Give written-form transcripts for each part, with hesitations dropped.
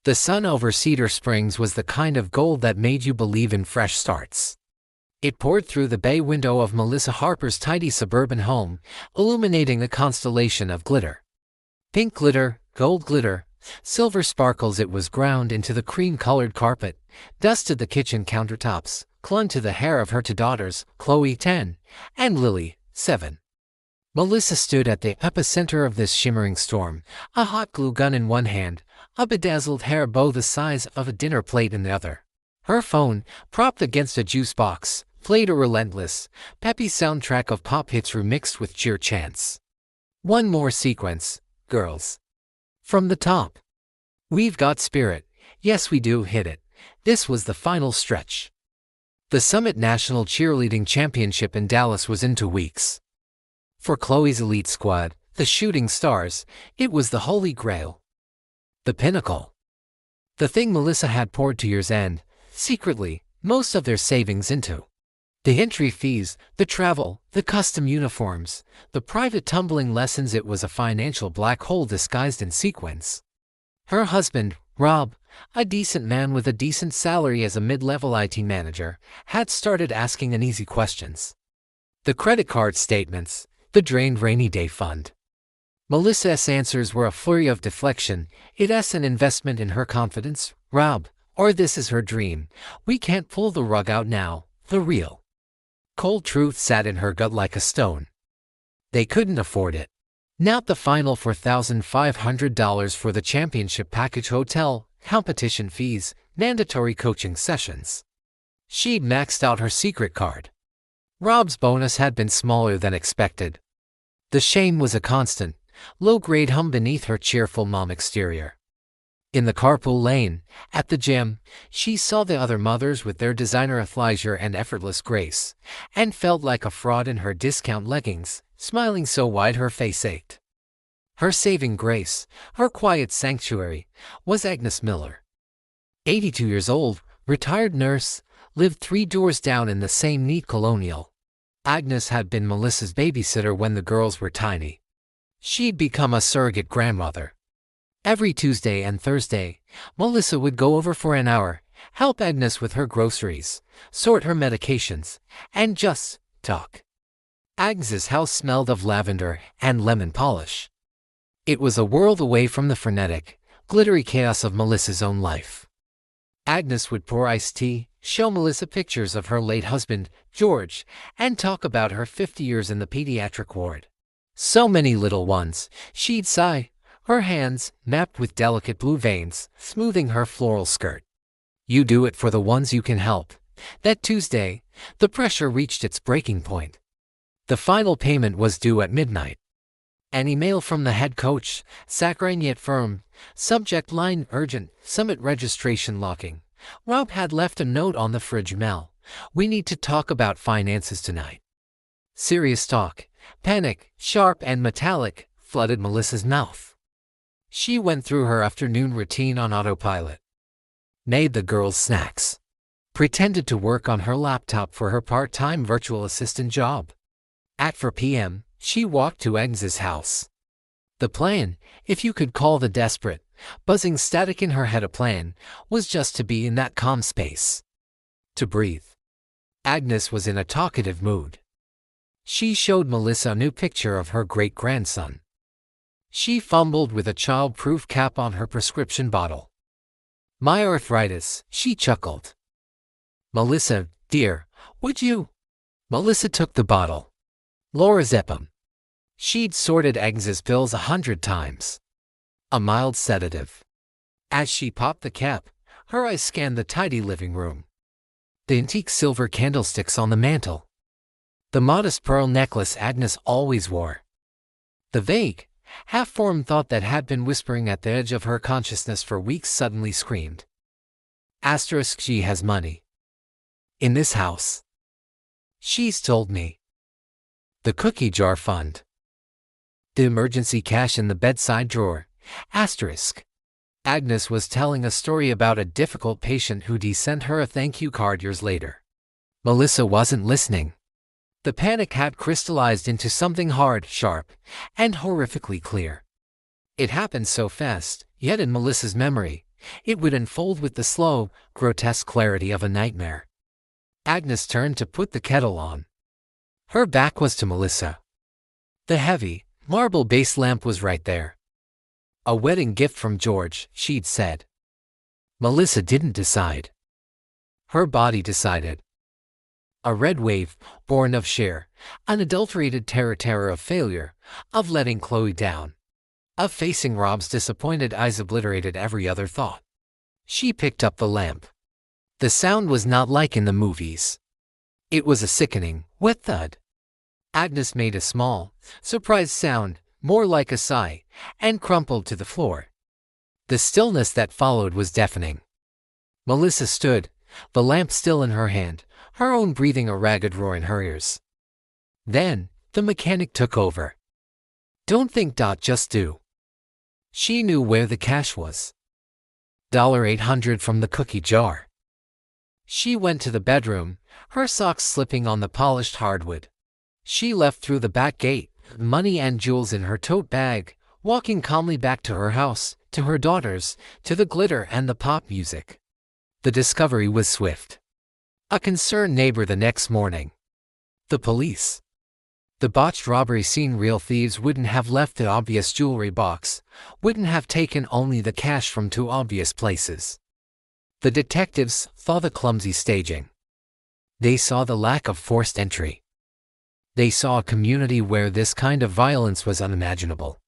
The sun over Cedar Springs was the kind of gold that made you believe in fresh starts. It poured through the bay window of Melissa Harper's tidy suburban home, illuminating a constellation of glitter. Pink glitter, gold glitter, silver sparkles. It was ground into the cream-colored carpet, dusted the kitchen countertops, clung to the hair of her two daughters, Chloe 10, and Lily 7. Melissa stood at the epicenter of this shimmering storm, a hot glue gun in one hand, a bedazzled hair bow the size of a dinner plate in the other. Her phone, propped against a juice box, played a relentless, peppy soundtrack of pop hits remixed with cheer chants. One more sequence, girls. From the top. We've got spirit, yes we do, hit it. This was the final stretch. The Summit National Cheerleading Championship in Dallas was in 2 weeks. For Chloe's elite squad, the Shooting Stars, it was the holy grail. The pinnacle. The thing Melissa had poured to year's end, secretly, most of their savings into. The entry fees, the travel, the custom uniforms, the private tumbling lessons. It was a financial black hole disguised in sequins. Her husband, Rob, a decent man with a decent salary as a mid-level IT manager, had started asking uneasy questions. The credit card statements, the drained rainy day fund. Melissa's answers were a flurry of deflection. It's an investment in her confidence, Rob, or this is her dream. We can't pull the rug out now, the real. Cold truth sat in her gut like a stone. They couldn't afford it. Not the final $4,500 for the championship package, hotel, competition fees, mandatory coaching sessions. She'd maxed out her secret card. Rob's bonus had been smaller than expected. The shame was a constant, low-grade hum beneath her cheerful mom exterior. In the carpool lane, at the gym, she saw the other mothers with their designer athleisure and effortless grace, and felt like a fraud in her discount leggings, smiling so wide her face ached. Her saving grace, her quiet sanctuary, was Agnes Miller. 82 years old, retired nurse, lived 3 doors down in the same neat colonial. Agnes had been Melissa's babysitter when the girls were tiny. She'd become a surrogate grandmother. Every Tuesday and Thursday, Melissa would go over for an hour, help Agnes with her groceries, sort her medications, and just talk. Agnes's house smelled of lavender and lemon polish. It was a world away from the frenetic, glittery chaos of Melissa's own life. Agnes would pour iced tea, show Melissa pictures of her late husband, George, and talk about her 50 years in the pediatric ward. So many little ones, she'd sigh, her hands, mapped with delicate blue veins, smoothing her floral skirt. You do it for the ones you can help. That Tuesday, the pressure reached its breaking point. The final payment was due at midnight. An email from the head coach, saccharine yet firm, subject line urgent, summit registration locking. Rob had left a note on the fridge. Mel, we need to talk about finances tonight. Serious talk, panic, sharp and metallic, flooded Melissa's mouth. She went through her afternoon routine on autopilot. Made the girls snacks. Pretended to work on her laptop for her part-time virtual assistant job. At 4 p.m., she walked to Agnes's house. The plan, if you could call the desperate, buzzing static in her head a plan, was just to be in that calm space. To breathe. Agnes was in a talkative mood. She showed Melissa a new picture of her great-grandson. She fumbled with a child-proof cap on her prescription bottle. My arthritis, she chuckled. Melissa, dear, would you? Melissa took the bottle. Lorazepam. She'd sorted Agnes's pills 100 times. A mild sedative. As she popped the cap, her eyes scanned the tidy living room. The antique silver candlesticks on the mantel. The modest pearl necklace Agnes always wore. The vague, half-formed thought that had been whispering at the edge of her consciousness for weeks suddenly screamed. Asterisk, she has money. In this house. She's told me. The cookie jar fund. The emergency cash in the bedside drawer. Asterisk. Agnes was telling a story about a difficult patient who'd sent her a thank you card years later. Melissa wasn't listening. The panic had crystallized into something hard, sharp, and horrifically clear. It happened so fast, yet in Melissa's memory, it would unfold with the slow, grotesque clarity of a nightmare. Agnes turned to put the kettle on. Her back was to Melissa. The heavy, marble-based lamp was right there. A wedding gift from George, she'd said. Melissa didn't decide. Her body decided. A red wave, born of sheer, unadulterated terror of failure, of letting Chloe down, of facing Rob's disappointed eyes obliterated every other thought. She picked up the lamp. The sound was not like in the movies. It was a sickening, wet thud. Agnes made a small, surprised sound, more like a sigh, and crumpled to the floor. The stillness that followed was deafening. Melissa stood, the lamp still in her hand, her own breathing a ragged roar in her ears. Then, the mechanic took over. Don't think, just do. She knew where the cash was. $800 from the cookie jar. She went to the bedroom, her socks slipping on the polished hardwood. She left through the back gate, money and jewels in her tote bag, walking calmly back to her house, to her daughters, to the glitter and the pop music. The discovery was swift. A concerned neighbor the next morning. The police. The botched robbery scene. Real thieves wouldn't have left the obvious jewelry box, wouldn't have taken only the cash from two obvious places. The detectives saw the clumsy staging. They saw the lack of forced entry. They saw a community where this kind of violence was unimaginable.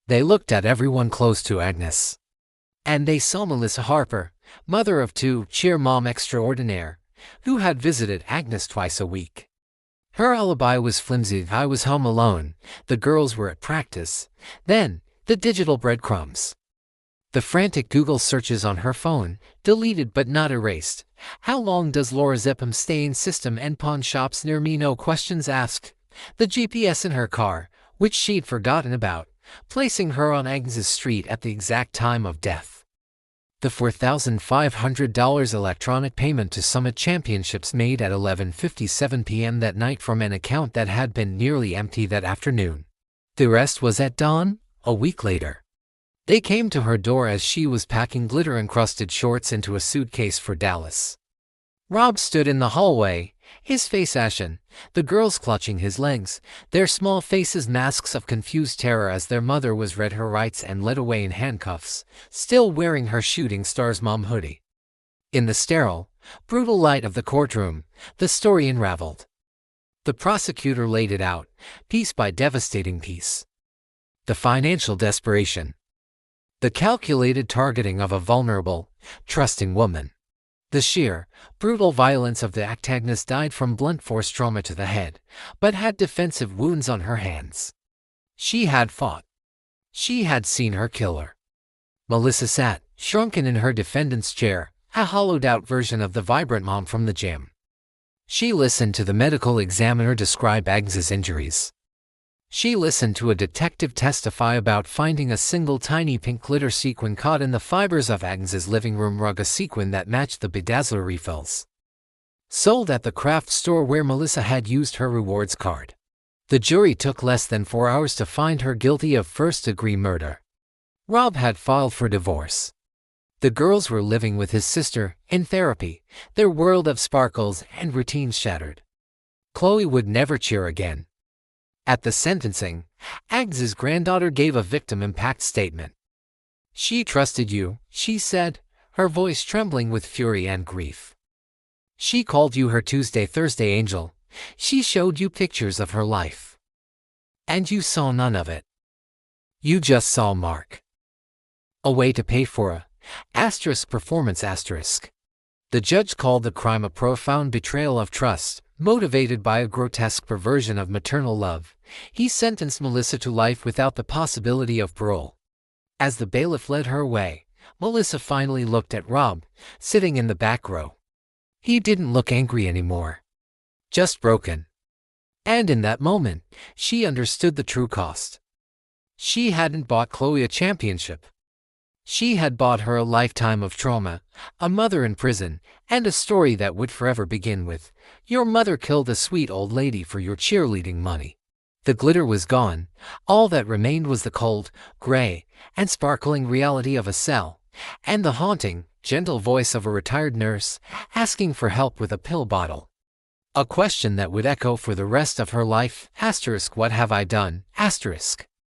They looked at everyone close to Agnes. And they saw Melissa Harper, mother of two, cheer mom extraordinaire, who had visited Agnes twice a week. Her alibi was flimsy. I was home alone, the girls were at practice. Then, the digital breadcrumbs. The frantic Google searches on her phone, deleted but not erased. How long does Laura Zepham stay in system and pawn shops near me? No questions asked. The GPS in her car, which she'd forgotten about, placing her on Agnes's street at the exact time of death. The $4,500 electronic payment to Summit Championships made at 11:57 p.m. that night from an account that had been nearly empty that afternoon. The rest was at dawn, a week later. They came to her door as she was packing glitter-encrusted shorts into a suitcase for Dallas. Rob stood in the hallway, his face ashen, the girls clutching his legs, their small faces masks of confused terror as their mother was read her rights and led away in handcuffs, still wearing her shooting stars mom hoodie. In the sterile, brutal light of the courtroom, the story unraveled. The prosecutor laid it out, piece by devastating piece. The financial desperation. The calculated targeting of a vulnerable, trusting woman. The sheer, brutal violence of the act. Agnes died from blunt force trauma to the head, but had defensive wounds on her hands. She had fought. She had seen her killer. Melissa sat, shrunken in her defendant's chair, a hollowed-out version of the vibrant mom from the gym. She listened to the medical examiner describe Agnes's injuries. She listened to a detective testify about finding a single tiny pink glitter sequin caught in the fibers of Agnes's living room rug, a sequin that matched the bedazzler refills sold at the craft store where Melissa had used her rewards card. The jury took less than 4 hours to find her guilty of first-degree murder. Rob had filed for divorce. The girls were living with his sister, in therapy, their world of sparkles and routines shattered. Chloe would never cheer again. At the sentencing, Agnes's granddaughter gave a victim impact statement. "She trusted you," she said, her voice trembling with fury and grief. "She called you her Thursday angel. She showed you pictures of her life. And you saw none of it. You just saw Mark. A way to pay for a performance. The judge called the crime a profound betrayal of trust, motivated by a grotesque perversion of maternal love. He sentenced Melissa to life without the possibility of parole. As the bailiff led her away, Melissa finally looked at Rob, sitting in the back row. He didn't look angry anymore. Just broken. And in that moment, she understood the true cost. She hadn't bought Chloe a championship. She had bought her a lifetime of trauma, a mother in prison, and a story that would forever begin with, "Your mother killed a sweet old lady for your cheerleading money." The glitter was gone. All that remained was the cold, gray, and sparkling reality of a cell, and the haunting, gentle voice of a retired nurse asking for help with a pill bottle. A question that would echo for the rest of her life. What have I done?